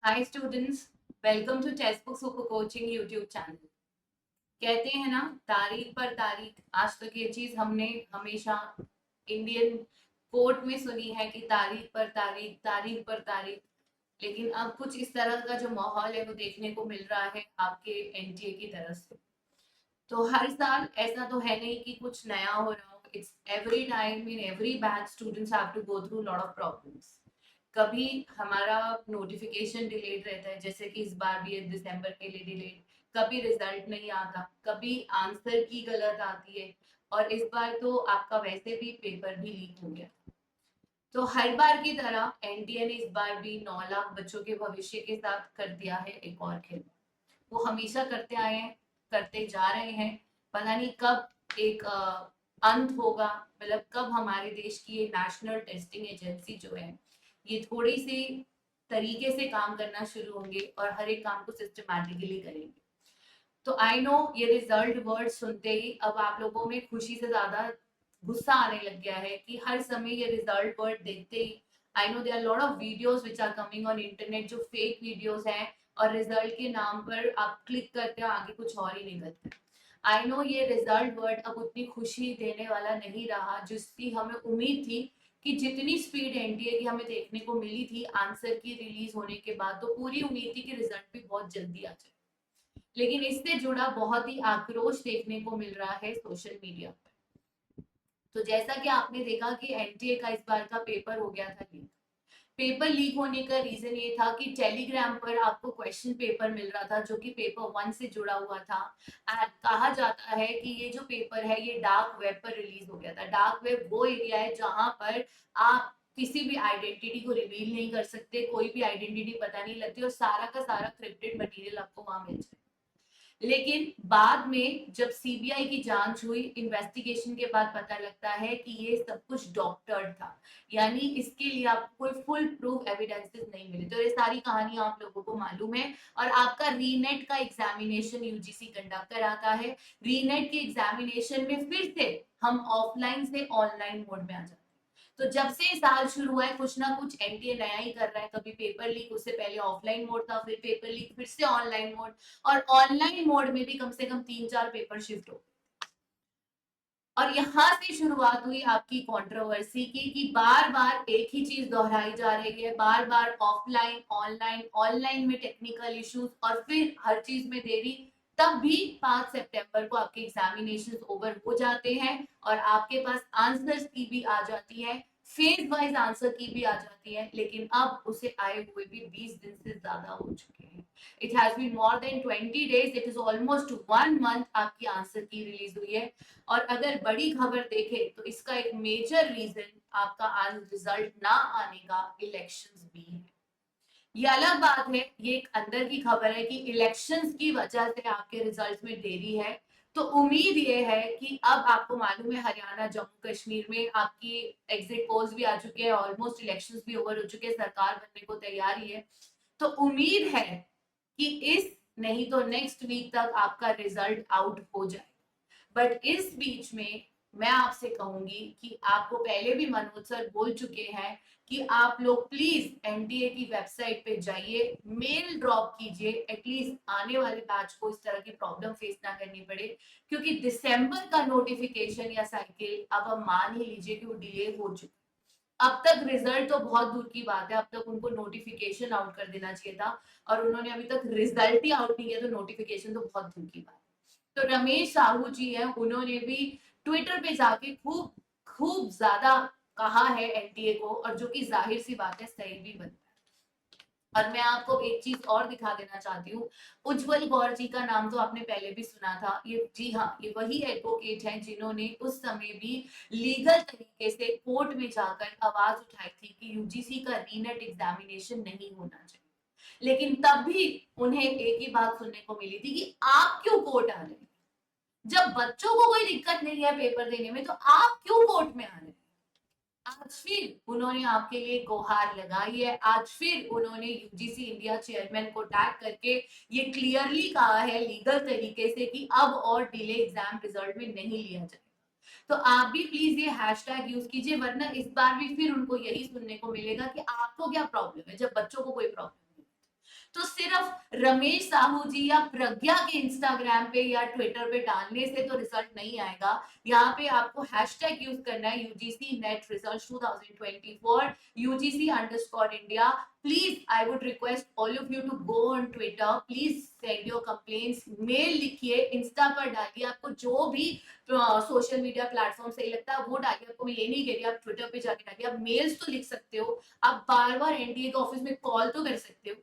Hi students, welcome to text book super coaching YouTube channel. कहते हैं ना, तारीख पर तारीख। आज तक ये चीज हमने हमेशा इंडियन कोर्ट में सुनी है कि तारीख पर तारीख, तारीख पर तारीख। लेकिन अब कुछ इस तरह का जो माहौल है वो देखने को मिल रहा है आपके एनटीए की तरफ से। तो हर साल ऐसा तो है नहीं कि कुछ नया हो रहा हो। It's every time in every batch students have to go through lot of problems. कभी हमारा नोटिफिकेशन डिलेड रहता है, जैसे कि इस बार भी है दिसंबर के लिए डिलेड। कभी रिजल्ट नहीं आता, कभी आंसर की गलत आती है, और इस बार तो आपका वैसे भी पेपर भी लीक हो गया। तो हर बार की तरह एनटीए ने इस बार भी 9 लाख बच्चों के भविष्य के साथ कर दिया है एक और खेल। वो हमेशा करते आए हैं, करते जा रहे हैं। पता नहीं कब एक अंत होगा, मतलब कब हमारे देश की ये नेशनल टेस्टिंग एजेंसी जो है ये थोड़ी सी तरीके से काम करना शुरू होंगे और हर एक काम को सिस्टमैटिकली करेंगे। तो आई नो ये रिजल्ट वर्ड सुनते ही अब आप लोगों में खुशी से ज्यादा गुस्सा आने लग गया है कि हर समय ये रिजल्ट वर्ड देखते ही I know there are lot of videos which are coming on internet जो फेक वीडियोस हैं, और रिजल्ट के नाम पर आप क्लिक करते हो आगे कुछ और ही निकलता है। आई नो ये रिजल्ट वर्ड अब उतनी खुशी देने वाला नहीं रहा जिसकी हमें उम्मीद थी, कि जितनी स्पीड एनटीए की हमें देखने को मिली थी आंसर की रिलीज होने के बाद, तो पूरी उम्मीद थी कि रिजल्ट भी बहुत जल्दी आ जाए। लेकिन इससे जुड़ा बहुत ही आक्रोश देखने को मिल रहा है सोशल मीडिया पर। तो जैसा कि आपने देखा कि एनटीए का इस बार का पेपर हो गया था लीक। पेपर लीक होने का रीजन ये था कि टेलीग्राम पर आपको क्वेश्चन पेपर मिल रहा था जो कि पेपर 1 से जुड़ा हुआ था। कहा जाता है कि ये जो पेपर है ये डार्क वेब पर रिलीज हो गया था। डार्क वेब वो एरिया है जहां पर आप किसी भी आइडेंटिटी को रिवील नहीं कर सकते, कोई भी आइडेंटिटी पता नहीं लगती, और सारा का सारा क्रिप्टेड मटेरियल आपको वहां मिल जाए। लेकिन बाद में जब सीबीआई की जांच हुई, इन्वेस्टिगेशन के बाद पता लगता है कि ये सब कुछ डॉक्टर्ड था। यानी इसके लिए आपको कोई फुल प्रूफ एविडेंसेस नहीं मिले। तो ये सारी कहानी आप लोगों को मालूम है। और आपका रीनेट का एग्जामिनेशन यूजीसी कंडक्ट कराता है। रीनेट के एग्जामिनेशन में फिर से हम ऑफलाइन से ऑनलाइन मोड में आ जाते हैं। तो जब से साल शुरू हुआ है कुछ ना कुछ एनटीए नया ही कर रहा है। कभी पेपर लीक, उससे पहले ऑफलाइन मोड था, फिर पेपर लीक, फिर से ऑनलाइन मोड। और ऑनलाइन मोड में भी कम से कम 3-4 पेपर शिफ्ट हो। और यहां से शुरुआत हुई आपकी कंट्रोवर्सी की, कि बार बार एक ही चीज दोहराई जा रही है, बार बार ऑफलाइन ऑनलाइन, ऑनलाइन में टेक्निकल इश्यूज, और फिर हर चीज में देरी। तब भी 5 सितंबर को आपके एग्जामिनेशन ओवर हो जाते हैं और आपके पास आंसर्स की भी आ जाती है, फेज वाइज आंसर की भी आ जाती है। लेकिन अब उसे आए हुए भी 20 दिन से ज्यादा हो चुके हैं। It has been more than 20 days, it is almost 1 month आपकी आंसर की रिलीज हुई है। और अगर बड़ी खबर देखें तो इसका एक मेजर रीजन आपका आज रिजल्ट ना आने का इलेक्शंस भी है। ये अलग बात है, ये एक अंदर की खबर है कि इलेक्शंस की वजह से आपके रिजल्ट्स में देरी है। तो उम्मीद ये है कि अब आपको मालूम है हरियाणा जम्मू कश्मीर में आपकी एग्जिट पोल्स भी आ चुके हैं, ऑलमोस्ट इलेक्शंस भी ओवर हो चुके हैं, सरकार बनने को तैयारी है। तो उम्मीद है कि इस नहीं तो नेक्स्ट वीक तक आपका रिजल्ट आउट हो जाए। बट इस बीच में मैं आपसे कहूंगी कि आपको पहले भी मनोज सर बोल चुके हैं कि आप लोग प्लीज एनटीए की वेबसाइट पे जाइए, मेल ड्रॉप कीजिए, एटलीस्ट आने वाले बैच को इस तरह की प्रॉब्लम फेस ना करनी पड़े। क्योंकि दिसंबर का नोटिफिकेशन या साइकिल अब हम मान ही लीजिए कि वो डिले हो चुका। अब तक रिजल्ट तो बहुत दूर की बात है, अब तक उनको नोटिफिकेशन आउट कर देना चाहिए था, और उन्होंने अभी तक रिजल्ट ही आउट नहीं किया, तो नोटिफिकेशन तो बहुत दूर की बात है। तो रमेश साहू जी हैं, उन्होंने भी ट्विटर पे जाके खूब खूब ज्यादा कहा है एनटीए को, और जो कि जाहिर सी बात है सही भी बनता है। और मैं आपको एक चीज और दिखा देना चाहती हूँ। उज्जवल गौर जी का नाम तो आपने पहले भी सुना था। ये जी हाँ, ये वही एडवोकेट हैं जिन्होंने उस समय भी लीगल तरीके से कोर्ट में जाकर आवाज उठाई थी कि यूजीसी का रीनेट एग्जामिनेशन नहीं होना चाहिए। लेकिन तब भी उन्हें एक ही बात सुनने को मिली थी कि आप क्यों कोर्ट आ रहे हैं। जब बच्चों को कोई दिक्कत नहीं है पेपर देने में तो आप क्यों कोर्ट में आ रहे हैं। आज फिर उन्होंने आपके लिए गुहार लगाई है। आज फिर उन्होंने यूजीसी इंडिया चेयरमैन को टैग करके ये क्लियरली कहा है लीगल तरीके से कि अब और डिले एग्जाम रिजल्ट में नहीं लिया जाएगा। तो आप भी प्लीज ये हैशटैग यूज कीजिए, वरना इस बार भी फिर उनको यही सुनने को मिलेगा कि आपको क्या प्रॉब्लम है जब बच्चों को कोई प्रॉब्लम नहीं है। तो सिर्फ रमेश साहू जी या प्रज्ञा के इंस्टाग्राम पे या ट्विटर पे डालने से तो रिजल्ट नहीं आएगा। यहाँ पे आपको हैशटैग यूज करना है UGC NET result 2024 UGC underscore India. Please I would request all of you to go on Twitter, please send your complaints, mail लिखिए, इंस्टा पर डालिए, आपको जो भी सोशल मीडिया प्लेटफॉर्म सही लगता है वो डालिए। आपको मैं ये नहीं कह रही आप ट्विटर पे जाके डालिए, आप मेल्स तो लिख सकते हो, आप बार बार एनडीए के ऑफिस में कॉल तो कर सकते हो।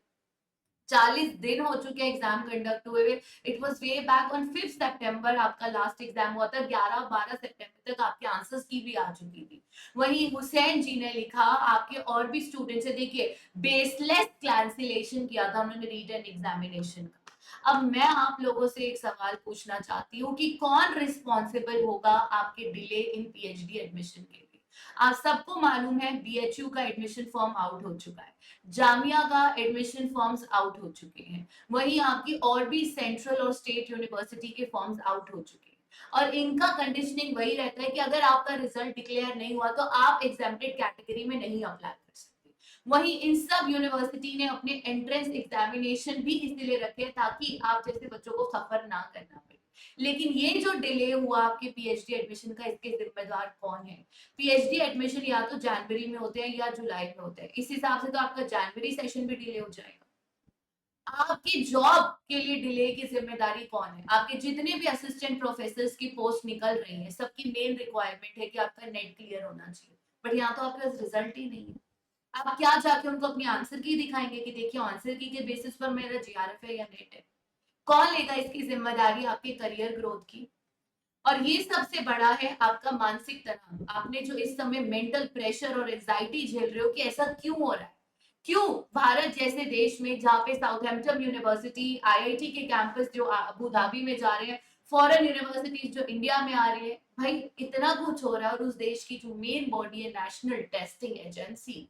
40 दिन हो चुके हैं एग्जाम कंडक्ट हुए हुए। It was way back on 5 सितंबर आपका लास्ट एग्जाम हुआ था, 11-12 सितंबर तक आपके आंसर्स की भी आ चुकी थी। वहीं हुसैन जी ने लिखा, आपके और भी स्टूडेंट्स है, देखिए बेसलेस कैंसिलेशन किया था उन्होंने रिटन एग्जामिनेशन का। अब मैं आप लोगों से एक सवाल पूछना चाहती हूँ कि कौन रिस्पॉन्सिबल होगा आपके डिले इन पीएचडी एडमिशन के लिए। आप सबको मालूम है बीएचयू का एडमिशन फॉर्म आउट हो चुका है, जामिया का एडमिशन फॉर्म्स आउट हो चुके हैं, वहीं आपकी और भी सेंट्रल और स्टेट यूनिवर्सिटी के फॉर्म्स आउट हो चुके हैं। और इनका कंडीशनिंग वही रहता है कि अगर आपका रिजल्ट डिक्लेयर नहीं हुआ तो आप एग्जामिनेड कैटेगरी में नहीं अप्लाई कर सकते। वहीं इन सब यूनिवर्सिटी ने अपने एंट्रेंस एग्जामिनेशन भी इसलिए रखे ताकि आप जैसे बच्चों को सफर ना करना पड़े। लेकिन ये जो डिले हुआ आपके पीएचडी एडमिशन का, इसके जिम्मेदार कौन है? पीएचडी एडमिशन या तो जनवरी में होते हैं या जुलाई में होते हैं, इस हिसाब से तो आपका जनवरी सेशन भी डिले हो जाएगा। आपकी जॉब के लिए डिले की जिम्मेदारी कौन है? आपके जितने भी असिस्टेंट प्रोफेसर की पोस्ट निकल रही है, सबकी मेन रिक्वायरमेंट है कि आपका नेट क्लियर होना चाहिए, बट यहाँ तो आपके पास रिजल्ट ही नहीं है। आप क्या जाके उनको अपनी आंसर की दिखाएंगे कि देखिए आंसर की के बेसिस पर मेरा जीआरएफ है या नेट है? कौन लेगा इसकी जिम्मेदारी आपके करियर ग्रोथ की? और ये सबसे बड़ा है आपका मानसिक तनाव। आपने जो इस समय मेंटल प्रेशर और एंजाइटी झेल रहे हो कि ऐसा क्यों हो रहा है? क्यों भारत जैसे देश में जहाँ पे साउथहैम्पटन यूनिवर्सिटी आईआईटी के कैंपस जो अबू धाबी में जा रहे हैं, फॉरेन यूनिवर्सिटीज जो इंडिया में आ रही है, भाई इतना कुछ हो रहा है और उस देश की जो मेन बॉडी है नेशनल टेस्टिंग एजेंसी,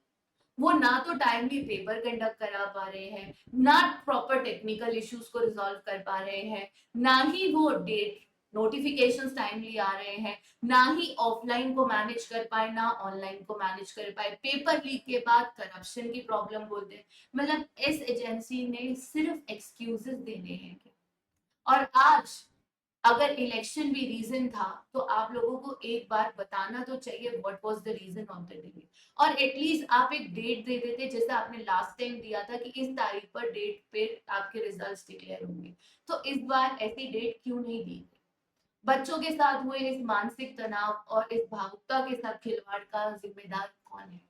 वो ना तो टाइमली पेपर कंडक्ट करा पा रहे हैं, ना प्रॉपर टेक्निकल इश्यूज को रिजॉल्व कर पा रहे हैं, ना ही वो डेट नोटिफिकेशंस टाइमली आ रहे हैं, ना ही ऑफलाइन को मैनेज कर पाए ना ऑनलाइन को मैनेज कर पाए, पेपर लीक के बाद करप्शन की प्रॉब्लम बोलते हैं। मतलब इस एजेंसी ने सिर्फ एक्सक्यूजेस देने हैं। और आज अगर इलेक्शन भी रीजन था तो आप लोगों को एक बार बताना तो चाहिए what was the reason of the delay, और एटलीस्ट आप एक डेट दे देते जैसे आपने लास्ट टाइम दिया था कि इस तारीख पर डेट पे आपके रिजल्ट्स डिक्लेयर होंगे। तो इस बार ऐसी डेट क्यों नहीं दी? बच्चों के साथ हुए इस मानसिक तनाव और इस भावुकता के साथ खिलवाड़ का जिम्मेदार कौन है?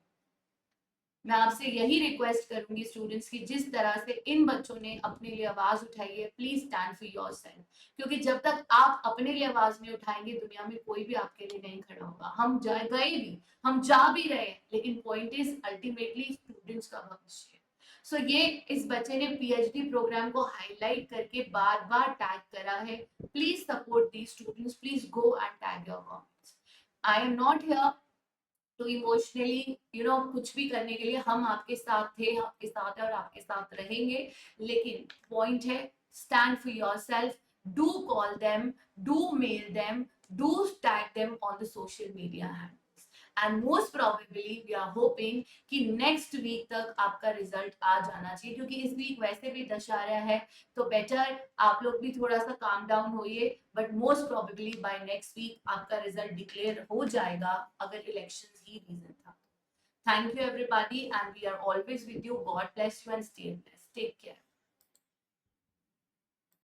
मैं आपसे यही रिक्वेस्ट करूंगी स्टूडेंट्स की, जिस तरह से इन बच्चों ने अपने लिए आवाज उठाई है, प्लीज स्टैंड फॉर योरसेल्फ, क्योंकि जब तक आप अपने लिए आवाज नहीं उठाएंगे दुनिया में कोई भी आपके लिए नहीं खड़ा होगा। हम जा गए भी, हम जा भी रहे हैं, लेकिन पॉइंट इज अल्टीमेटली स्टूडेंट्स का भविष्य। सो ये इस बच्चे ने पीएचडी प्रोग्राम को हाईलाइट करके बार बार टैग करा है। Please support the students, please go and tag your comments. I am not here to emotionally कुछ भी करने के लिए, हम आपके साथ थे, आपके साथ है और आपके साथ रहेंगे। लेकिन पॉइंट है stand for yourself, do call them, do mail them, do tag them on the social media handles, and most probably we are hoping कि नेक्स्ट वीक तक आपका रिजल्ट आ जाना चाहिए, क्योंकि इस वीक वैसे भी दशहरा है, तो बेटर आप लोग भी थोड़ा सा काम डाउन होइए, but most probably by next week आपका रिजल्ट डिक्लेयर हो जाएगा अगर इलेक्शंस ही रीजन था। Thank you everybody and we are always with you. God bless you and stay blessed. Take care.